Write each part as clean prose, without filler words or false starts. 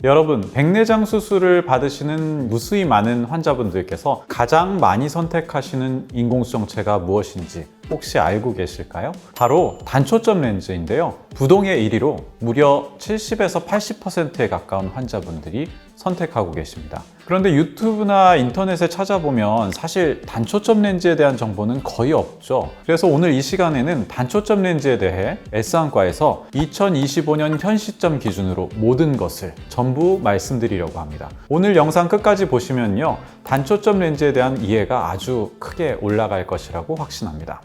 여러분, 백내장 수술을 받으시는 무수히 많은 환자분들께서 가장 많이 선택하시는 인공수정체가 무엇인지 혹시 알고 계실까요? 바로 단초점 렌즈인데요. 부동의 1위로 무려 70에서 80%에 가까운 환자분들이 선택하고 계십니다. 그런데 유튜브나 인터넷에 찾아보면 사실 단초점 렌즈에 대한 정보는 거의 없죠. 그래서 오늘 이 시간에는 단초점 렌즈에 대해 S안과에서 2025년 현 시점 기준으로 모든 것을 전부 말씀드리려고 합니다. 오늘 영상 끝까지 보시면요, 단초점 렌즈에 대한 이해가 아주 크게 올라갈 것이라고 확신합니다.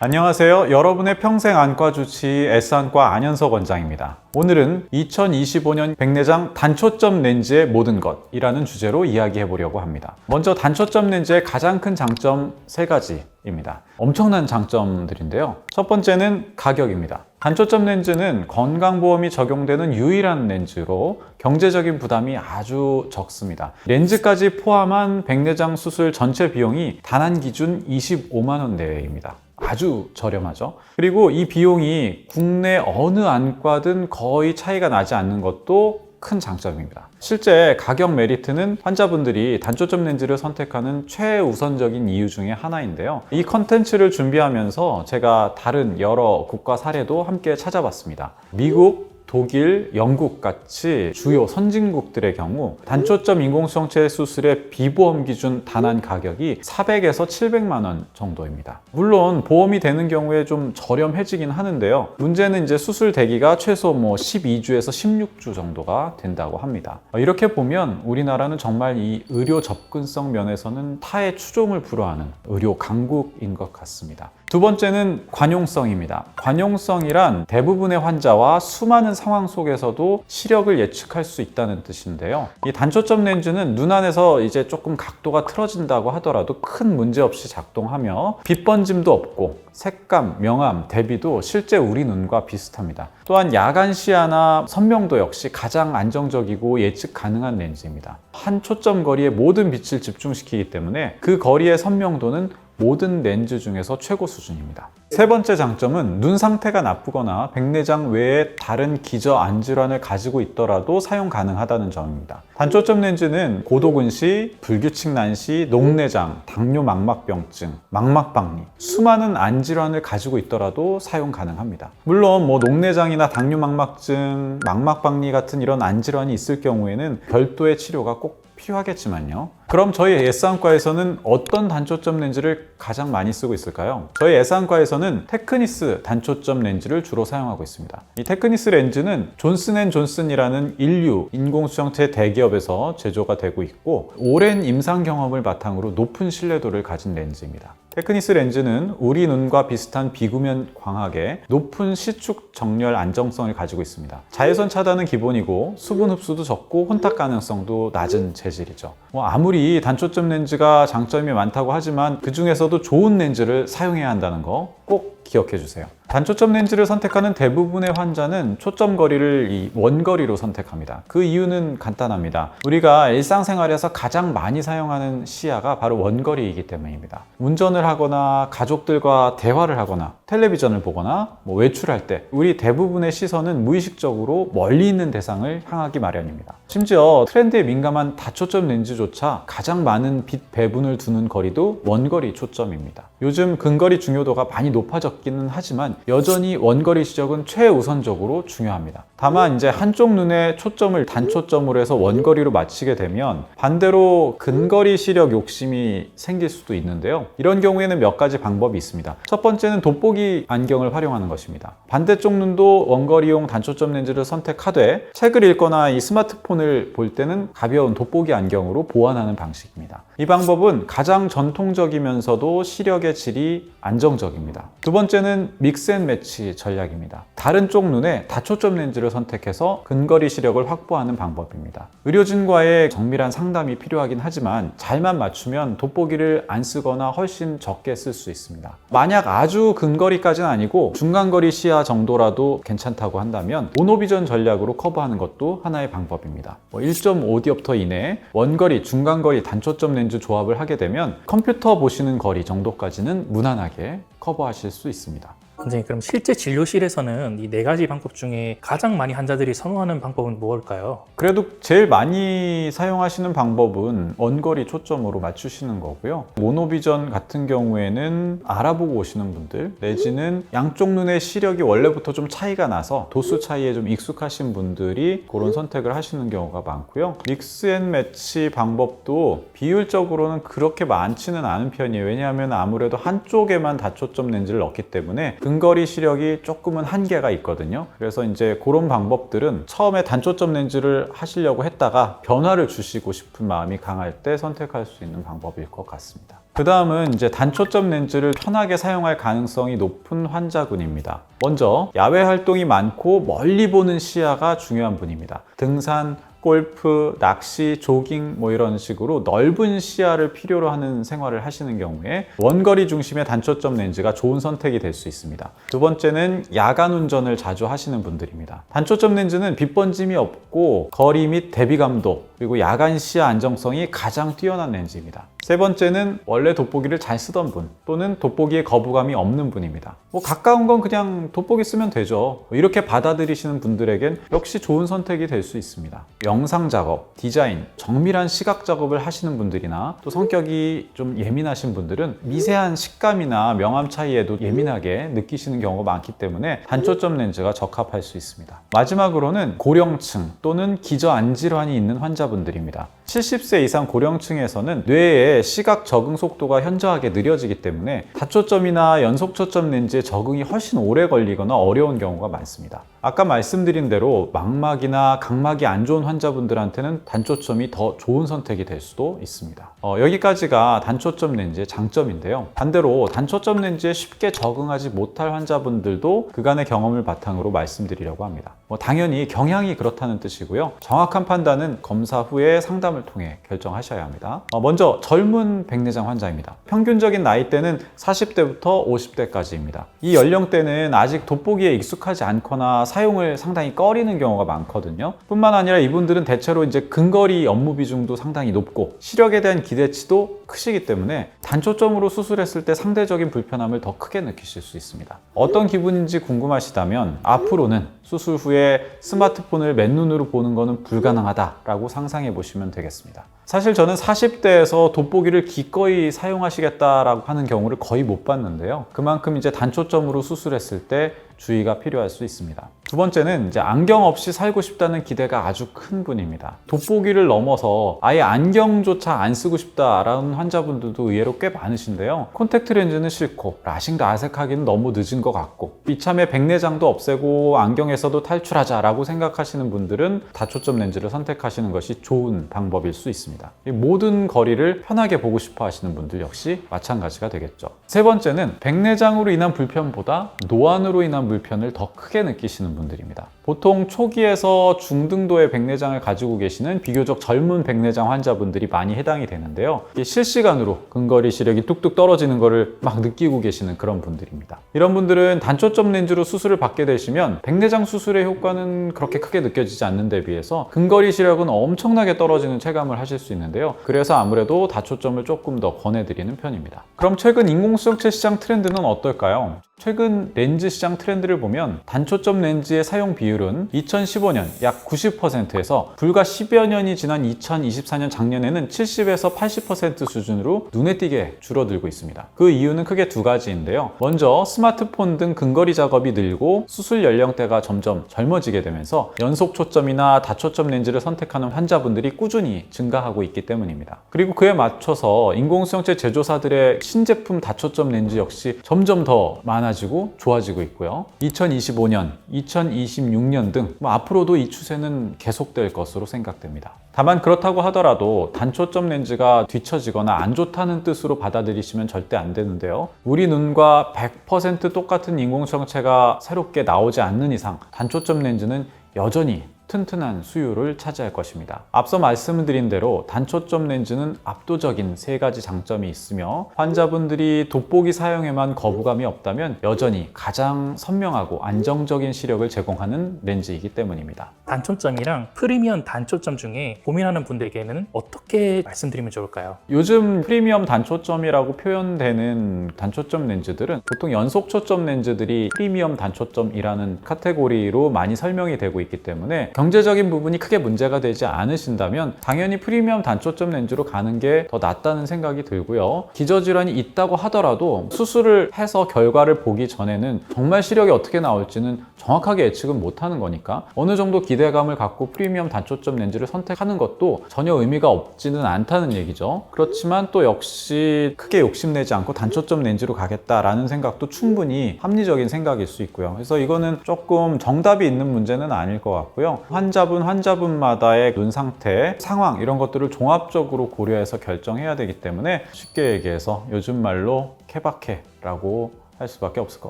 안녕하세요. 여러분의 평생 안과 주치 S안과 안현석 원장입니다. 오늘은 2025년 백내장 단초점 렌즈의 모든 것이라는 주제로 이야기해 보려고 합니다. 먼저 단초점 렌즈의 가장 큰 장점 3가지입니다. 엄청난 장점들인데요. 첫 번째는 가격입니다. 단초점 렌즈는 건강보험이 적용되는 유일한 렌즈로 경제적인 부담이 아주 적습니다. 렌즈까지 포함한 백내장 수술 전체 비용이 단한 기준 25만 원 내외입니다. 아주 저렴하죠. 그리고 이 비용이 국내 어느 안과든 거의 차이가 나지 않는 것도 큰 장점입니다. 실제 가격 메리트는 환자분들이 단초점 렌즈를 선택하는 최우선적인 이유 중에 하나인데요. 이 컨텐츠를 준비하면서 제가 다른 여러 국가 사례도 함께 찾아봤습니다. 미국, 독일, 영국 같이 주요 선진국들의 경우 단초점 인공수정체 수술의 비보험 기준 단한 가격이 400에서 700만 원 정도입니다. 물론 보험이 되는 경우에 좀 저렴해지긴 하는데요. 문제는 이제 수술 대기가 최소 12주에서 16주 정도가 된다고 합니다. 이렇게 보면 우리나라는 정말 이 의료 접근성 면에서는 타의 추종을 불허하는 의료 강국인 것 같습니다. 두 번째는 관용성입니다. 관용성이란 대부분의 환자와 수많은 상황 속에서도 시력을 예측할 수 있다는 뜻인데요. 이 단초점 렌즈는 눈 안에서 이제 조금 각도가 틀어진다고 하더라도 큰 문제 없이 작동하며 빛 번짐도 없고 색감, 명암, 대비도 실제 우리 눈과 비슷합니다. 또한 야간 시야나 선명도 역시 가장 안정적이고 예측 가능한 렌즈입니다. 한 초점 거리에 모든 빛을 집중시키기 때문에 그 거리의 선명도는 모든 렌즈 중에서 최고 수준입니다. 세 번째 장점은 눈 상태가 나쁘거나 백내장 외에 다른 기저 안질환을 가지고 있더라도 사용 가능하다는 점입니다. 단초점 렌즈는 고도근시, 불규칙 난시, 녹내장, 당뇨 망막병증, 망막박리, 수많은 안질환을 가지고 있더라도 사용 가능합니다. 물론 녹내장이나 당뇨 망막증, 망막박리 같은 이런 안질환이 있을 경우에는 별도의 치료가 꼭 필요하겠지만요. 그럼 저희 S안과에서는 어떤 단초점 렌즈를 가장 많이 쓰고 있을까요? 저희 S안과에서는 테크니스 단초점 렌즈를 주로 사용하고 있습니다. 이 테크니스 렌즈는 존슨앤존슨이라는 인류 인공수정체 대기업에서 제조가 되고 있고 오랜 임상 경험을 바탕으로 높은 신뢰도를 가진 렌즈입니다. 테크니스 렌즈는 우리 눈과 비슷한 비구면 광학에 높은 시축 정렬 안정성을 가지고 있습니다. 자외선 차단은 기본이고 수분 흡수도 적고 혼탁 가능성도 낮은 재질이죠. 아무리 단초점 렌즈가 장점이 많다고 하지만 그 중에서도 좋은 렌즈를 사용해야 한다는 거 꼭 기억해 주세요. 단초점 렌즈를 선택하는 대부분의 환자는 초점 거리를 이 원거리로 선택합니다. 그 이유는 간단합니다. 우리가 일상생활에서 가장 많이 사용하는 시야가 바로 원거리이기 때문입니다. 운전을 하거나 가족들과 대화를 하거나 텔레비전을 보거나 외출할 때 우리 대부분의 시선은 무의식적으로 멀리 있는 대상을 향하기 마련입니다. 심지어 트렌드에 민감한 다초점 렌즈조차 가장 많은 빛 배분을 두는 거리도 원거리 초점입니다. 요즘 근거리 중요도가 많이 높아졌기는 하지만 여전히 원거리 시력은 최우선적으로 중요합니다. 다만 이제 한쪽 눈에 초점을 단초점으로 해서 원거리로 맞추게 되면 반대로 근거리 시력 욕심이 생길 수도 있는데요. 이런 경우에는 몇 가지 방법이 있습니다. 첫 번째는 돋보기 안경을 활용하는 것입니다. 반대쪽 눈도 원거리용 단초점 렌즈를 선택하되 책을 읽거나 이 스마트폰을 볼 때는 가벼운 돋보기 안경으로 보완하는 방식입니다. 이 방법은 가장 전통적이면서도 시력의 질이 안정적입니다. 두 번째는 믹스앤매치 전략입니다. 다른 쪽 눈에 다초점 렌즈를 선택해서 근거리 시력을 확보하는 방법입니다. 의료진과의 정밀한 상담이 필요하긴 하지만 잘만 맞추면 돋보기를 안 쓰거나 훨씬 적게 쓸 수 있습니다. 만약 아주 근거리까지는 아니고 중간거리 시야 정도라도 괜찮다고 한다면 모노비전 전략으로 커버하는 것도 하나의 방법입니다. 1.5디옵터 이내 원거리, 중간거리, 단초점 렌즈 조합을 하게 되면 컴퓨터 보시는 거리 정도까지는 무난하게 커버하실 수 있습니다. 선생님, 그럼 실제 진료실에서는 이 네 가지 방법 중에 가장 많이 환자들이 선호하는 방법은 무엇일까요? 그래도 제일 많이 사용하시는 방법은 원거리 초점으로 맞추시는 거고요. 모노비전 같은 경우에는 알아보고 오시는 분들 내지는 양쪽 눈의 시력이 원래부터 좀 차이가 나서 도수 차이에 좀 익숙하신 분들이 그런 선택을 하시는 경우가 많고요. 믹스 앤 매치 방법도 비율적으로는 그렇게 많지는 않은 편이에요. 왜냐하면 아무래도 한쪽에만 다초점 렌즈를 넣기 때문에 근거리 시력이 조금은 한계가 있거든요. 그래서 이제 그런 방법들은 처음에 단초점 렌즈를 하시려고 했다가 변화를 주시고 싶은 마음이 강할 때 선택할 수 있는 방법일 것 같습니다. 그 다음은 이제 단초점 렌즈를 편하게 사용할 가능성이 높은 환자군입니다. 먼저 야외 활동이 많고 멀리 보는 시야가 중요한 분입니다. 등산, 골프, 낚시, 조깅 뭐 이런 식으로 넓은 시야를 필요로 하는 생활을 하시는 경우에 원거리 중심의 단초점 렌즈가 좋은 선택이 될 수 있습니다. 두 번째는 야간 운전을 자주 하시는 분들입니다. 단초점 렌즈는 빛번짐이 없고 거리 및 대비감도 그리고 야간 시야 안정성이 가장 뛰어난 렌즈입니다. 세 번째는 원래 돋보기를 잘 쓰던 분 또는 돋보기에 거부감이 없는 분입니다. 가까운 건 그냥 돋보기 쓰면 되죠. 이렇게 받아들이시는 분들에겐 역시 좋은 선택이 될 수 있습니다. 영상 작업, 디자인, 정밀한 시각 작업을 하시는 분들이나 또 성격이 좀 예민하신 분들은 미세한 식감이나 명암 차이에도 예민하게 느끼시는 경우가 많기 때문에 단초점 렌즈가 적합할 수 있습니다. 마지막으로는 고령층 또는 기저안 질환이 있는 환자분들입니다. 70세 이상 고령층에서는 뇌의 시각 적응 속도가 현저하게 느려지기 때문에 다초점이나 연속초점 렌즈의 적응이 훨씬 오래 걸리거나 어려운 경우가 많습니다. 아까 말씀드린 대로 망막이나 각막이 안 좋은 환자분들한테는 단초점이 더 좋은 선택이 될 수도 있습니다. 여기까지가 단초점 렌즈의 장점인데요. 반대로 단초점 렌즈에 쉽게 적응하지 못할 환자분들도 그간의 경험을 바탕으로 말씀드리려고 합니다. 당연히 경향이 그렇다는 뜻이고요. 정확한 판단은 검사 후에 상담을 통해 결정하셔야 합니다. 먼저 젊은 백내장 환자입니다. 평균적인 나이대는 40대부터 50대까지입니다. 이 연령대는 아직 돋보기에 익숙하지 않거나 사용을 상당히 꺼리는 경우가 많거든요. 뿐만 아니라 이분들은 대체로 이제 근거리 업무 비중도 상당히 높고 시력에 대한 기대치도 크시기 때문에 단초점으로 수술했을 때 상대적인 불편함을 더 크게 느끼실 수 있습니다. 어떤 기분인지 궁금하시다면 앞으로는 수술 후에 스마트폰을 맨눈으로 보는 것은 불가능하다라고 상상해 보시면 되겠습니다. 사실 저는 40대에서 돋보기를 기꺼이 사용하시겠다라고 하는 경우를 거의 못 봤는데요. 그만큼 이제 단초점으로 수술했을 때 주의가 필요할 수 있습니다. 두 번째는 이제 안경 없이 살고 싶다는 기대가 아주 큰 분입니다. 돋보기를 넘어서 아예 안경조차 안 쓰고 싶다라는 환자분들도 의외로 꽤 많으신데요. 콘택트 렌즈는 싫고 라식도 아색하기는 너무 늦은 것 같고 이참에 백내장도 없애고 안경에서도 탈출하자라고 생각하시는 분들은 다초점 렌즈를 선택하시는 것이 좋은 방법일 수 있습니다. 모든 거리를 편하게 보고 싶어 하시는 분들 역시 마찬가지가 되겠죠. 세 번째는 백내장으로 인한 불편보다 노안으로 인한 불편을 더 크게 느끼시는 분들입니다. 보통 초기에서 중등도의 백내장을 가지고 계시는 비교적 젊은 백내장 환자분들이 많이 해당이 되는데요. 실시간으로 근거리 시력이 뚝뚝 떨어지는 것을 막 느끼고 계시는 그런 분들입니다. 이런 분들은 단초점 렌즈로 수술을 받게 되시면 백내장 수술의 효과는 그렇게 크게 느껴지지 않는 데 비해서 근거리 시력은 엄청나게 떨어지는 체감을 하실 수 있는데요. 그래서 아무래도 다초점을 조금 더 권해드리는 편입니다. 그럼 최근 인공수정체 시장 트렌드는 어떨까요? 최근 렌즈 시장 트렌드를 보면 단초점 렌즈의 사용 비율은 2015년 약 90%에서 불과 10여 년이 지난 2024년 작년에는 70에서 80% 수준으로 눈에 띄게 줄어들고 있습니다. 그 이유는 크게 두 가지인데요. 먼저 스마트폰 등 근거리 작업이 늘고 수술 연령대가 점점 젊어지게 되면서 연속 초점이나 다초점 렌즈를 선택하는 환자분들이 꾸준히 증가하고 있기 때문입니다. 그리고 그에 맞춰서 인공수정체 제조사들의 신제품 다초점 렌즈 역시 점점 더 많아지고 좋아지고 있고요. 2025년, 2026년 등 앞으로도 이 추세는 계속될 것으로 생각됩니다. 다만 그렇다고 하더라도 단초점 렌즈가 뒤처지거나 안 좋다는 뜻으로 받아들이시면 절대 안 되는데요. 우리 눈과 100% 똑같은 인공수정체가 새롭게 나오지 않는 이상 단초점 렌즈는 여전히 튼튼한 수율을 차지할 것입니다. 앞서 말씀드린 대로 단초점 렌즈는 압도적인 3가지 장점이 있으며 환자분들이 돋보기 사용에만 거부감이 없다면 여전히 가장 선명하고 안정적인 시력을 제공하는 렌즈이기 때문입니다. 단초점이랑 프리미엄 단초점 중에 고민하는 분들에게는 어떻게 말씀드리면 좋을까요? 요즘 프리미엄 단초점이라고 표현되는 단초점 렌즈들은 보통 연속 초점 렌즈들이 프리미엄 단초점이라는 카테고리로 많이 설명이 되고 있기 때문에 경제적인 부분이 크게 문제가 되지 않으신다면 당연히 프리미엄 단초점 렌즈로 가는 게 더 낫다는 생각이 들고요. 기저질환이 있다고 하더라도 수술을 해서 결과를 보기 전에는 정말 시력이 어떻게 나올지는 정확하게 예측은 못하는 거니까 어느 정도 기대감을 갖고 프리미엄 단초점 렌즈를 선택하는 것도 전혀 의미가 없지는 않다는 얘기죠. 그렇지만 또 역시 크게 욕심내지 않고 단초점 렌즈로 가겠다라는 생각도 충분히 합리적인 생각일 수 있고요. 그래서 이거는 조금 정답이 있는 문제는 아닐 것 같고요. 환자분마다의 눈 상태, 상황 이런 것들을 종합적으로 고려해서 결정해야 되기 때문에 쉽게 얘기해서 요즘 말로 케바케라고 할 수밖에 없을 것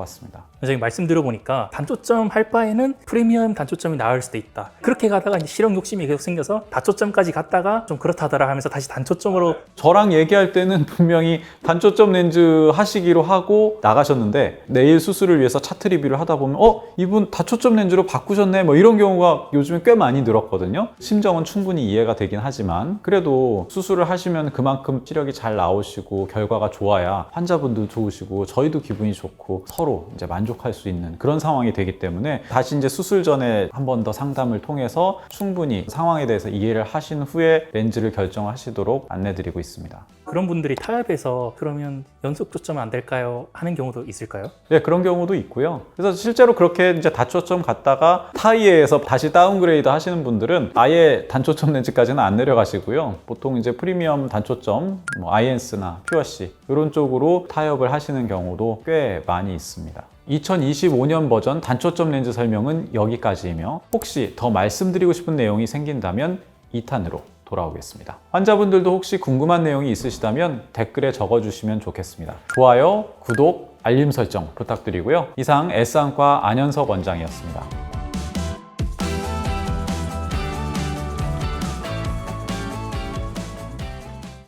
같습니다. 선생님 말씀 들어보니까 단초점 할 바에는 프리미엄 단초점이 나을 수도 있다. 그렇게 가다가 이제 시력 욕심이 계속 생겨서 다초점까지 갔다가 좀 그렇다더라 하면서 다시 단초점으로. 저랑 얘기할 때는 분명히 단초점 렌즈 하시기로 하고 나가셨는데 내일 수술을 위해서 차트 리뷰를 하다 보면 이분 다초점 렌즈로 바꾸셨네 뭐 이런 경우가 요즘에 꽤 많이 늘었거든요. 심정은 충분히 이해가 되긴 하지만 그래도 수술을 하시면 그만큼 시력이 잘 나오시고 결과가 좋아야 환자분도 좋으시고 저희도 기분이 좋고 서로 이제 만족할 수 있는 그런 상황이 되기 때문에 다시 이제 수술 전에 한 번 더 상담을 통해서 충분히 상황에 대해서 이해를 하신 후에 렌즈를 결정하시도록 안내드리고 있습니다. 그런 분들이 타협해서 그러면 연속 초점 안 될까요? 하는 경우도 있을까요? 네, 그런 경우도 있고요. 그래서 실제로 그렇게 이제 다초점 갔다가 타이에에서 다시 다운그레이드 하시는 분들은 아예 단초점 렌즈까지는 안 내려가시고요. 보통 이제 프리미엄 단초점, 아이엔스나 퓨어시 이런 쪽으로 타협을 하시는 경우도 꽤 많이 있습니다. 2025년 버전 단초점 렌즈 설명은 여기까지이며 혹시 더 말씀드리고 싶은 내용이 생긴다면 2탄으로 돌아오겠습니다. 환자분들도 혹시 궁금한 내용이 있으시다면 댓글에 적어주시면 좋겠습니다. 좋아요, 구독, 알림 설정 부탁드리고요. 이상 S안과 안현석 원장이었습니다.